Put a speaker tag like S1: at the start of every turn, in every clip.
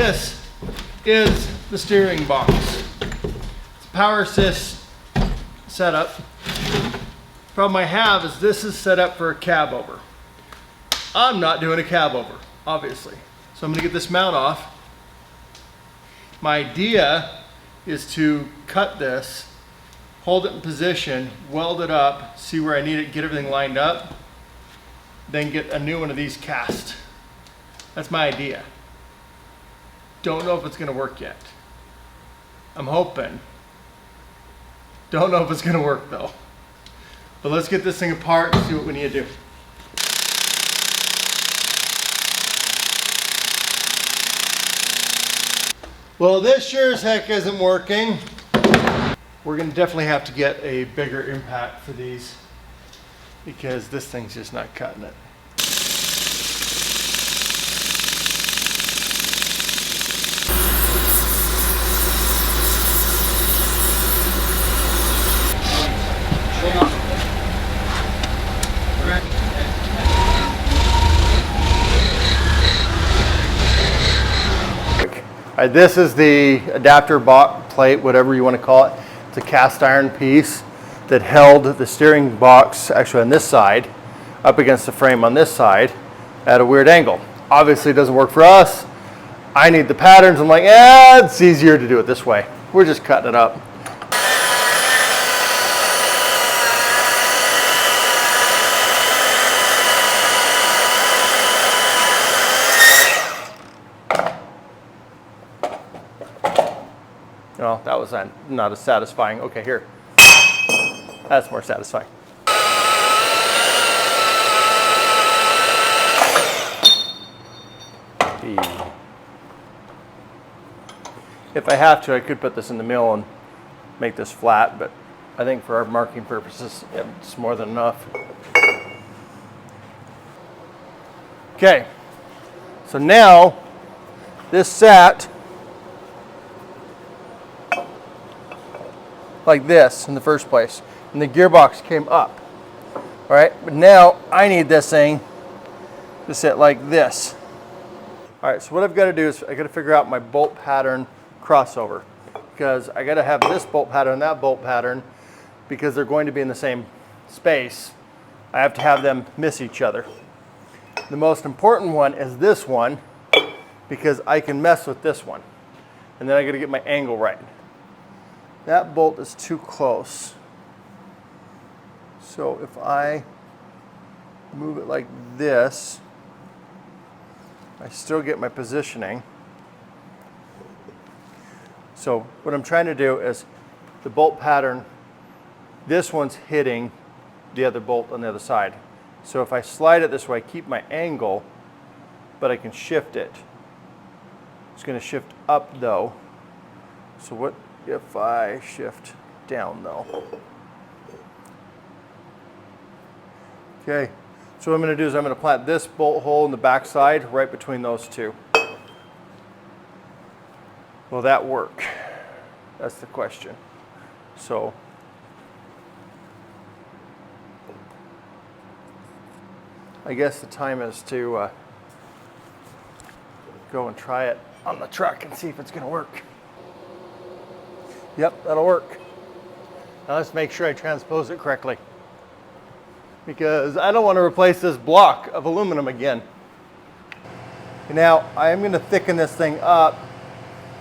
S1: this is the steering box. It's a power assist setup. Problem I have is this is set up for a cab over. I'm not doing a cab over, obviously. So I'm gonna get this mount off. My idea is to cut this, hold it in position, weld it up, see where I need it, get everything lined up, then get a new one of these cast. That's my idea. Don't know if it's gonna work yet. I'm hoping. Don't know if it's gonna work though. But let's get this thing apart and see what we need to do. Well, this sure as heck isn't working. We're gonna definitely have to get a bigger impact for these because this thing's just not cutting it. All right, this is the adapter plate, whatever you want to call it. It's a cast iron piece that held the steering box, actually on this side, up against the frame on this side at a weird angle. Obviously it doesn't work for us. I need the patterns. I'm like, it's easier to do it this way. We're just cutting it up. No, that was not as satisfying. Okay, here. That's more satisfying. If I have to, I could put this in the mill and make this flat, but I think for our marking purposes, it's more than enough. Okay, so now this sat like this in the first place, and the gearbox came up. All right, but now I need this thing to sit like this. All right, so what I've got to do is I got to figure out my bolt pattern crossover, because I got to have this bolt pattern and that bolt pattern because they're going to be in the same space. I have to have them miss each other. The most important one is this one because I can mess with this one, and then I got to get my angle right. That bolt is too close. So if I move it like this, I still get my positioning. So what I'm trying to do is the bolt pattern, this one's hitting the other bolt on the other side. So if I slide it this way, I keep my angle, but I can shift it. It's going to shift up though. So what if I shift down though? Okay, so what I'm going to do is I'm going to plant this bolt hole in the back side right between those two. Will that work? That's the question. So I guess the time is to go and try it on the truck and see if it's going to work. Yep, that'll work. Now let's make sure I transpose it correctly, because I don't want to replace this block of aluminum again. Now I am going to thicken this thing up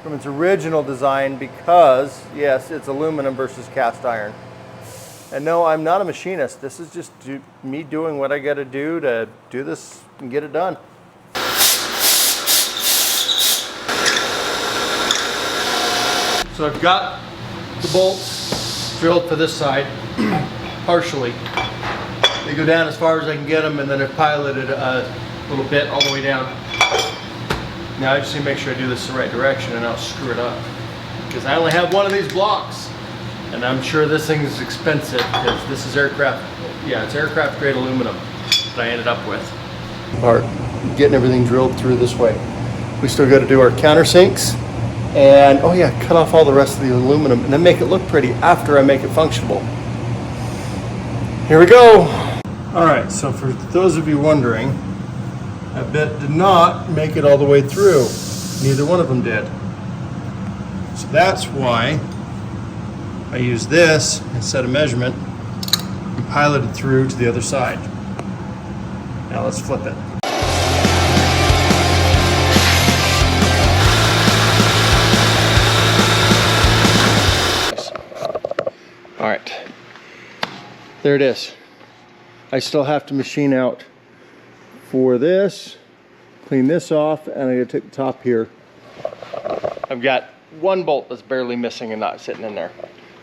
S1: from its original design because, yes, it's aluminum versus cast iron. And no, I'm not a machinist. This is just me doing what I got to do this and get it done. So I've got the bolts drilled for this side, partially. They go down as far as I can get them, and then I've piloted a little bit all the way down. Now I just need to make sure I do this the right direction and not screw it up, because I only have one of these blocks, and I'm sure this thing is expensive because this is aircraft. Yeah, it's aircraft grade aluminum that I ended up with. Part getting everything drilled through this way. We still got to do our countersinks. And, oh yeah, cut off all the rest of the aluminum and then make it look pretty after I make it functional. Here we go. All right, so for those of you wondering, I did not make it all the way through. Neither one of them did. So that's why I use this and set a measurement and pilot it through to the other side. Now let's flip it. All right, there it is. I still have to machine out for this, clean this off, and I gotta take the top here. I've got one bolt that's barely missing and not sitting in there.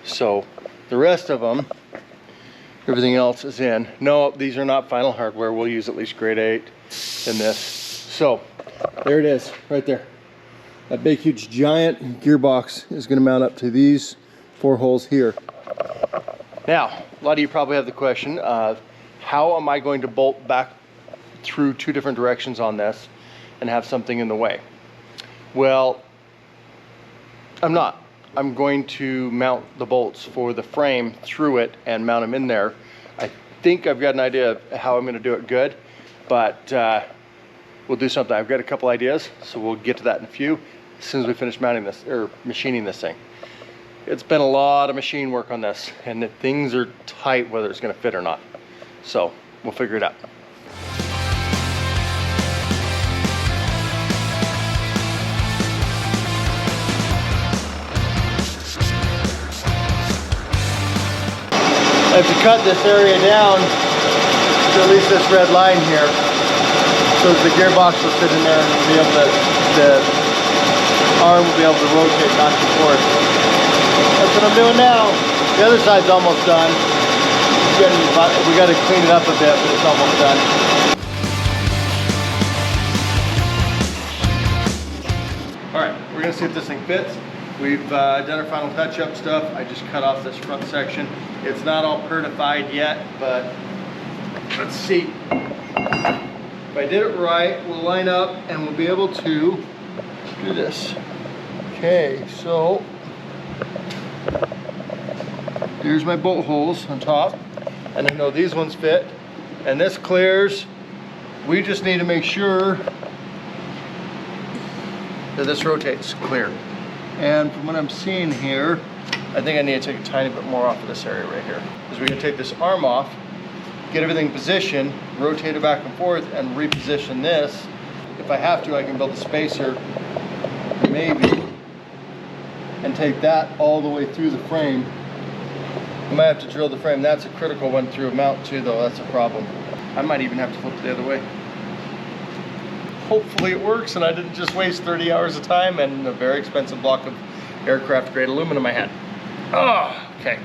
S1: So the rest of them, everything else is in. No, these are not final hardware. We'll use at least grade 8 in this. So there it is, right there. That big, huge, giant gearbox is gonna mount up to these 4 holes here. Now, a lot of you probably have the question of how am I going to bolt back through 2 different directions on this and have something in the way? Well, I'm not. I'm going to mount the bolts for the frame through it and mount them in there. I think I've got an idea of how I'm going to do it good, but we'll do something. I've got a couple ideas, so we'll get to that in a few as soon as we finish mounting this or machining this thing. It's been a lot of machine work on this, and the things are tight whether it's going to fit or not. So we'll figure it out. I have to cut this area down to at least this red line here, so that the gearbox will fit in there and be able to, the arm will be able to rotate back and forth. That's what I'm doing now. The other side's almost done. We got to clean it up a bit, but it's almost done. All right, we're gonna see if this thing fits. We've done our final touch-up stuff. I just cut off this front section. It's not all pertified yet, but let's see. If I did it right, we'll line up and we'll be able to do this. Okay, so here's my bolt holes on top, and I know these ones fit, and this clears. We just need to make sure that this rotates clear. And from what I'm seeing here, I think I need to take a tiny bit more off of this area right here. Because we're gonna take this arm off, get everything positioned, rotate it back and forth, and reposition this. If I have to, I can build a spacer, maybe, and take that all the way through the frame. I might have to drill the frame. That's a critical one through a mount too, though. That's a problem. I might even have to flip it the other way. Hopefully it works and I didn't just waste 30 hours of time and a very expensive block of aircraft grade aluminum I had. Oh, okay.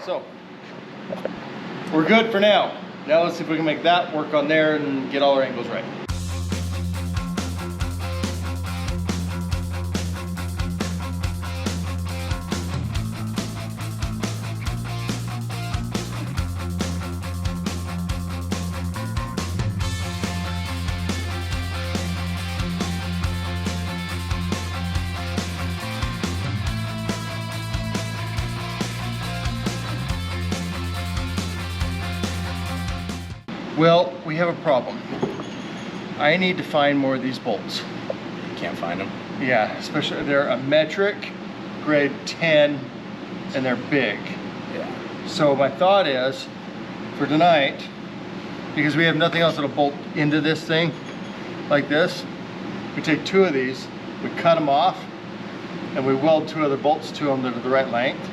S1: So, we're good for now. Now let's see if we can make that work on there and get all our angles right. Well, we have a problem. I need to find more of these bolts.
S2: Can't find them.
S1: Yeah, especially they're a metric, grade 10, and they're big.
S2: Yeah.
S1: So my thought is, for tonight, because we have nothing else that'll bolt into this thing, like this, we take 2 of these, we cut them off, and we weld 2 other bolts to them that are the right length,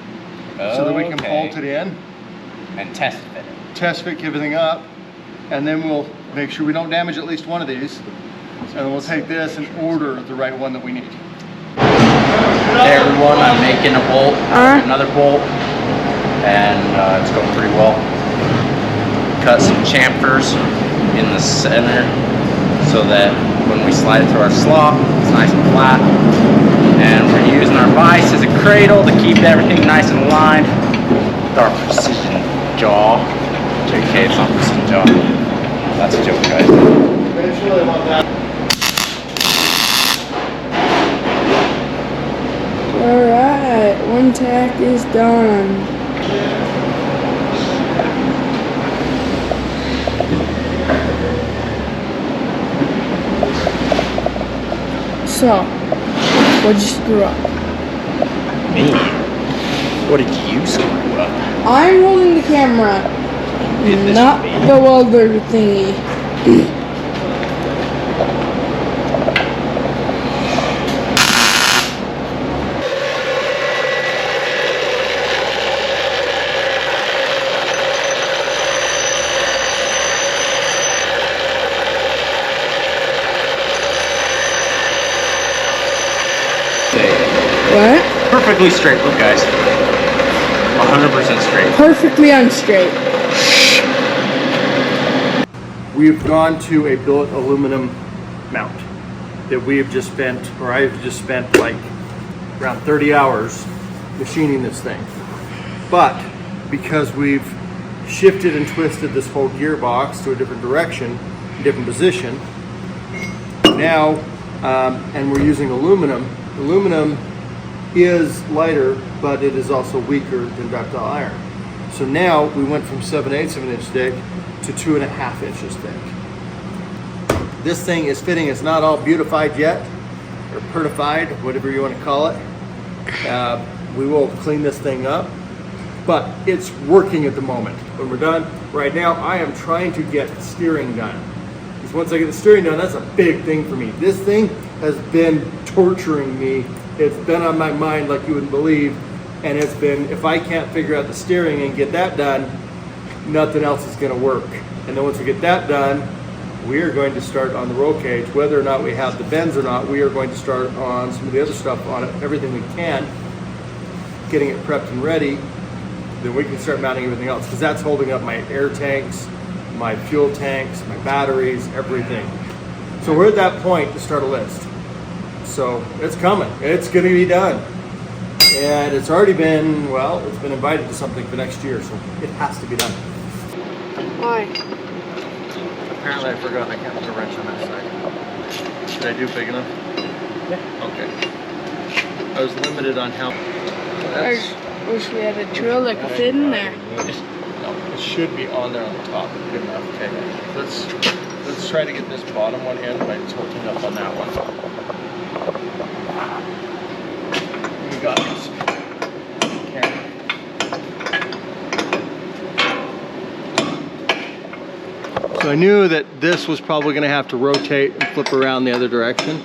S1: so that we can bolt it in.
S2: And test fit it.
S1: Test fit everything up, and then we'll make sure we don't damage at least one of these, and then we'll take this and order the right one that we need.
S2: Hey everyone, I'm making a bolt, another bolt, and it's going pretty well. Cut some chamfers in the center so that when we slide it through our slot, it's nice and flat. And we're using our vise as a cradle to keep everything nice and aligned with our precision jaw. JK, it's not precision jaw. That's a joke, guys.
S3: Alright, one tack is done. So, what'd you screw up?
S2: Me? What did you screw up?
S3: I'm holding the camera, not the welder thingy. What?
S2: Perfectly straight. Look, guys. 100% straight.
S3: Perfectly unstraight.
S1: We've gone to a billet aluminum mount that we have just spent, or I've just spent like around 30 hours machining this thing. But because we've shifted and twisted this whole gearbox to a different direction, different position, now, and we're using aluminum. Aluminum is lighter, but it is also weaker than ductile iron. So now we went from 7/8 of an inch thick to 2.5 inches thick. This thing is fitting. It's not all beautified yet, or pertified, whatever you want to call it. We will clean this thing up, but it's working at the moment. When we're done, right now I am trying to get steering done. Because once I get the steering done, that's a big thing for me. This thing has been torturing me. It's been on my mind like you wouldn't believe, and it's been, if I can't figure out the steering and get that done, nothing else is going to work. And then once we get that done, we are going to start on the roll cage. Whether or not we have the bends or not, we are going to start on some of the other stuff on it, everything we can, getting it prepped and ready. Then we can start mounting everything else, because that's holding up my air tanks, my fuel tanks, my batteries, everything. So we're at that point to start a list. So it's coming. It's going to be done. And it's already been, well, it's been invited to something for next year, so it has to be done.
S3: Why?
S1: Apparently I forgot I can't put a wrench on that side. Did I do big enough? Yeah. Okay. I was limited on how...
S3: I wish we had a drill that could fit in there.
S1: No, it should be on there on the top. Good enough. Okay. Let's try to get this bottom one in by tilting up on that one. We got this. Camera. So I knew that this was probably going to have to rotate and flip around the other direction.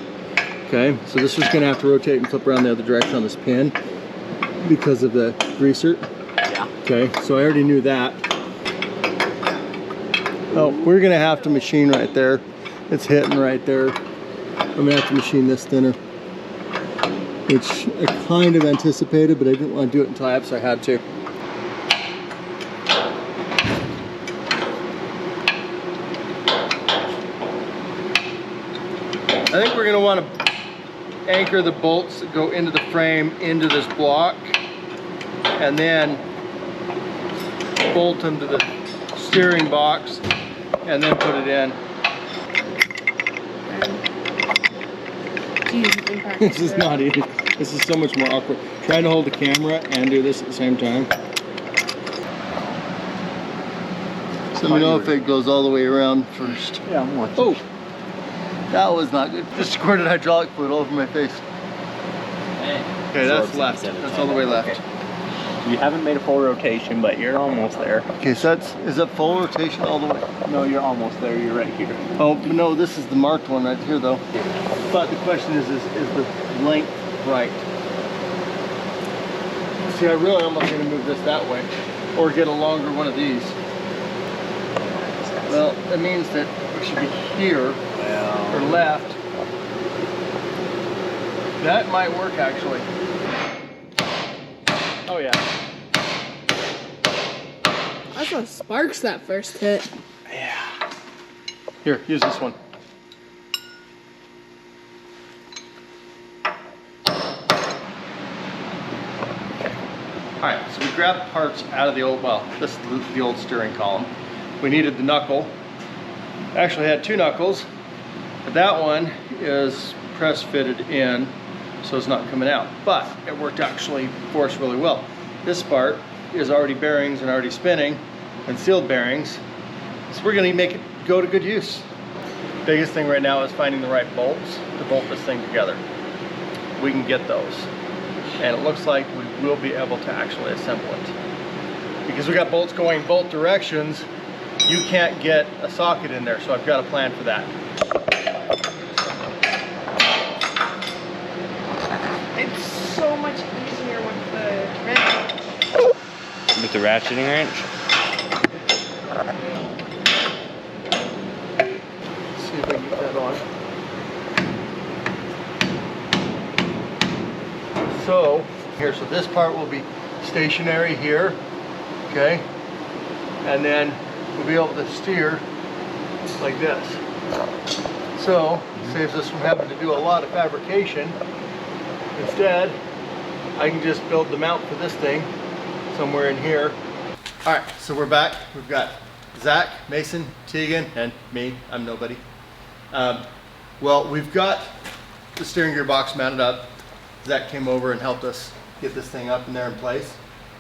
S1: Okay, so this was going to have to rotate and flip around the other direction on this pin because of the greaser.
S2: Yeah.
S1: Okay, so I already knew that. Oh, we're going to have to machine right there. It's hitting right there. I'm going to have to machine this thinner, which I kind of anticipated, but I didn't want to do it until I absolutely had to. I think we're going to want to anchor the bolts that go into the frame into this block, and then bolt them to the steering box, and then put it in. This is not easy. This is so much more awkward. Trying to hold the camera and do this at the same time. So let me know if it goes all the way around first.
S2: Yeah, I'm watching.
S1: Oh, that was not good. Just squirted hydraulic fluid all over my face. Okay, that's left. That's all the way left.
S2: Okay. You haven't made a full rotation, but you're almost there.
S1: Okay, so is that full rotation all the way?
S2: No, you're almost there. You're right here.
S1: Oh, no, this is the marked one right here, though. But the question is the length right? See, I really almost going to move this that way, or get a longer one of these. Well, it means that we should be here, or left. That might work, actually. Oh, yeah.
S3: I saw sparks that first hit.
S1: Yeah. Here, use this one. Alright, so we grabbed parts out of the old, well, this is the old steering column. We needed the knuckle. Actually had two knuckles, but that one is press fitted in, so it's not coming out. But it worked actually for us really well. This part is already bearings and already spinning and sealed bearings, so we're going to make it go to good use. Biggest thing right now is finding the right bolts to bolt this thing together. We can get those. And it looks like we will be able to actually assemble it. Because we got bolts going both directions, you can't get a socket in there, so I've got a plan for that.
S4: It's so much easier with the wrench.
S5: With the ratcheting wrench?
S1: See if I can get that on. So, here, so this part will be stationary here, okay? And then we'll be able to steer like this. So, saves us from having to do a lot of fabrication. Instead, I can just build the mount for this thing somewhere in here. All right, so we're back. We've got Zach, Mason, Tegan, and me. I'm nobody. Well, we've got the steering gear box mounted up. Zach came over and helped us get this thing up in there in place.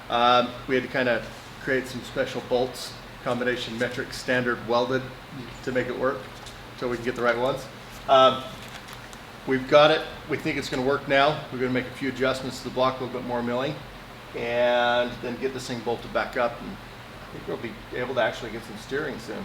S1: We had to kind of create some special bolts, combination metric standard welded to make it work so we can get the right ones. We've got it. We think it's going to work now. We're going to make a few adjustments to the block, a little bit more milling, and then get this thing bolted back up. And I think we'll be able to actually get some steering soon.